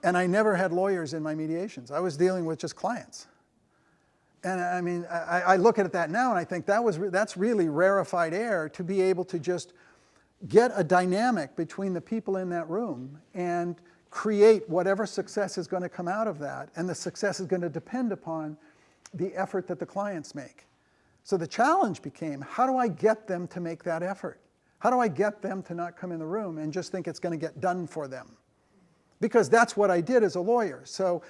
And I never had lawyers in my mediations. I was dealing with just clients. And I mean, I look at that now and I think that's really rarefied air to be able to just get a dynamic between the people in that room and create whatever success is going to come out of that. And the success is going to depend upon the effort that the clients make. So the challenge became, how do I get them to make that effort? How do I get them to not come in the room and just think it's going to get done for them? Because that's what I did as a lawyer. So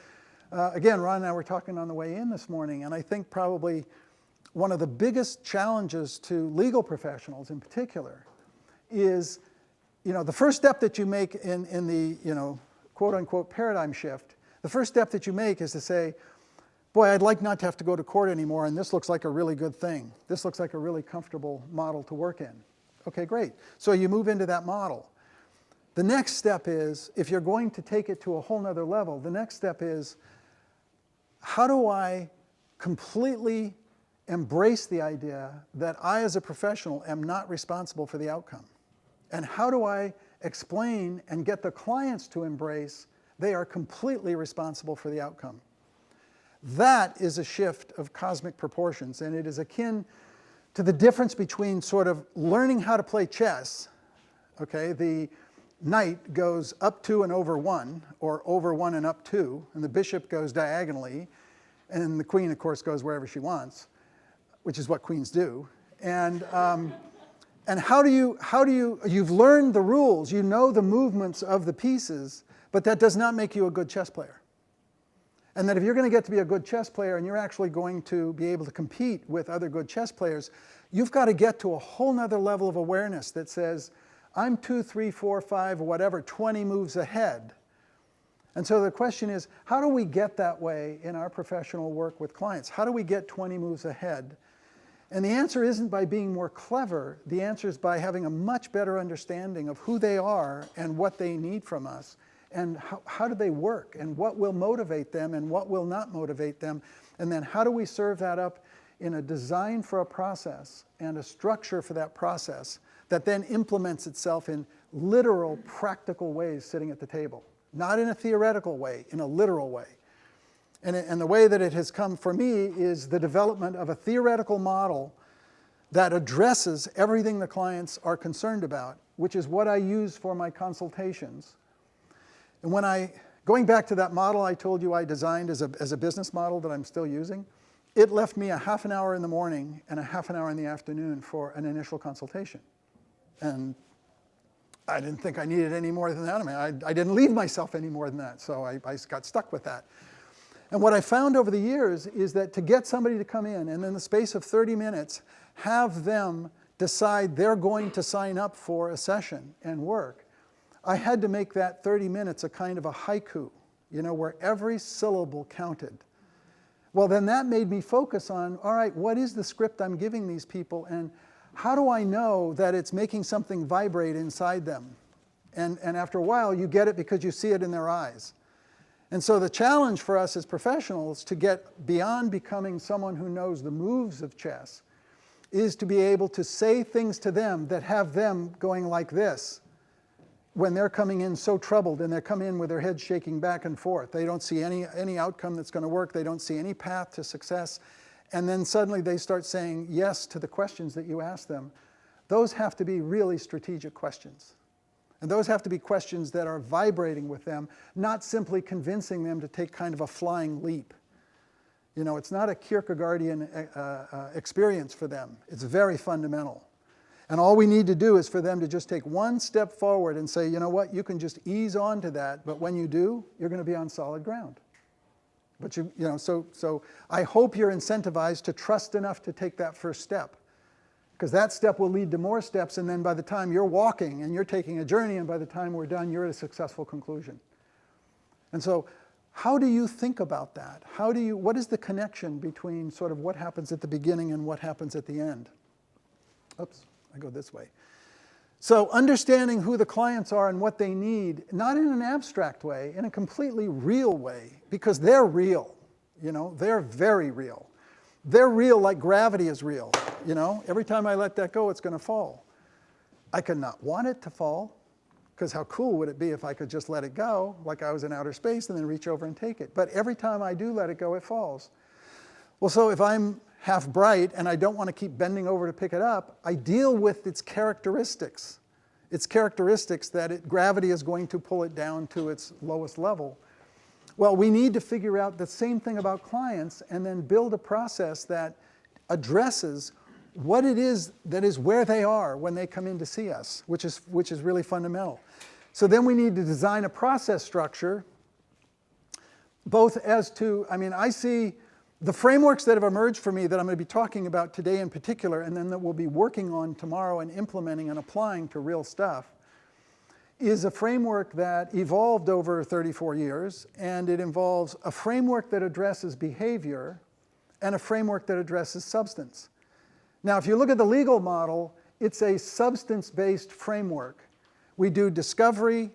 again, Ron and I were talking on the way in this morning, and I think probably one of the biggest challenges to legal professionals in particular is, the first step that you make in the, quote unquote paradigm shift, the first step that you make is to say, boy, I'd like not to have to go to court anymore, and this looks like a really good thing. This looks like a really comfortable model to work in. Okay, great. So you move into that model. The next step is, if you're going to take it to a whole nother level, the next step is, how do I completely embrace the idea that I as a professional am not responsible for the outcome? And how do I explain and get the clients to embrace they are completely responsible for the outcome? That is a shift of cosmic proportions, and it is akin to the difference between sort of learning how to play chess. Okay, the knight goes up 2 and over 1, or over 1 and up 2, and the bishop goes diagonally, and the queen, of course, goes wherever she wants, which is what queens do. And how do you, you've learned the rules, you know the movements of the pieces, but that does not make you a good chess player. And that if you're going to get to be a good chess player and you're actually going to be able to compete with other good chess players, you've got to get to a whole nother level of awareness that says, I'm 2, 3, 4, 5, or whatever, 20 moves ahead. And so the question is, how do we get that way in our professional work with clients? How do we get 20 moves ahead? And the answer isn't by being more clever. The answer is by having a much better understanding of who they are and what they need from us. And how do they work, and what will motivate them, and what will not motivate them, and then how do we serve that up in a design for a process and a structure for that process that then implements itself in literal, practical ways sitting at the table. Not in a theoretical way, in a literal way. And the way that it has come for me is the development of a theoretical model that addresses everything the clients are concerned about, which is what I use for my consultations. And going back to that model I told you I designed as a business model that I'm still using, it left me a half an hour in the morning and a half an hour in the afternoon for an initial consultation. And I didn't think I needed any more than that. I mean, I didn't leave myself any more than that, so I got stuck with that. And what I found over the years is that to get somebody to come in and in the space of 30 minutes, have them decide they're going to sign up for a session and work, I had to make that 30 minutes a kind of a haiku, where every syllable counted. Well, then that made me focus on, all right, what is the script I'm giving these people, and how do I know that it's making something vibrate inside them? And after a while, you get it because you see it in their eyes. And so the challenge for us as professionals to get beyond becoming someone who knows the moves of chess is to be able to say things to them that have them going like this when they're coming in so troubled and they come in with their heads shaking back and forth. They don't see any outcome that's going to work. They don't see any path to success. And then suddenly they start saying yes to the questions that you ask them. Those have to be really strategic questions. And those have to be questions that are vibrating with them, not simply convincing them to take kind of a flying leap. It's not a Kierkegaardian experience for them. It's very fundamental. And all we need to do is for them to just take one step forward and say, you know what, you can just ease on to that, but when you do, you're going to be on solid ground. But so I hope you're incentivized to trust enough to take that first step. Because that step will lead to more steps, and then by the time you're walking and you're taking a journey, and by the time we're done, you're at a successful conclusion. And so how do you think about that? What is the connection between sort of what happens at the beginning and what happens at the end? Oops, I go this way. So understanding who the clients are and what they need, not in an abstract way, in a completely real way, because they're real, they're very real. They're real like gravity is real, Every time I let that go, it's going to fall. I could not want it to fall, because how cool would it be if I could just let it go, like I was in outer space, and then reach over and take it? But every time I do let it go, it falls. Well, so if I'm half bright and I don't want to keep bending over to pick it up, I deal with its characteristics. Its characteristics that gravity is going to pull it down to its lowest level. Well, we need to figure out the same thing about clients and then build a process that addresses what it is that is where they are when they come in to see us, which is really fundamental. So then we need to design a process structure, both as to, I see the frameworks that have emerged for me that I'm going to be talking about today in particular, and then that we'll be working on tomorrow and implementing and applying to real stuff, is a framework that evolved over 34 years, and it involves a framework that addresses behavior and a framework that addresses substance. Now, if you look at the legal model, it's a substance-based framework. We do discovery,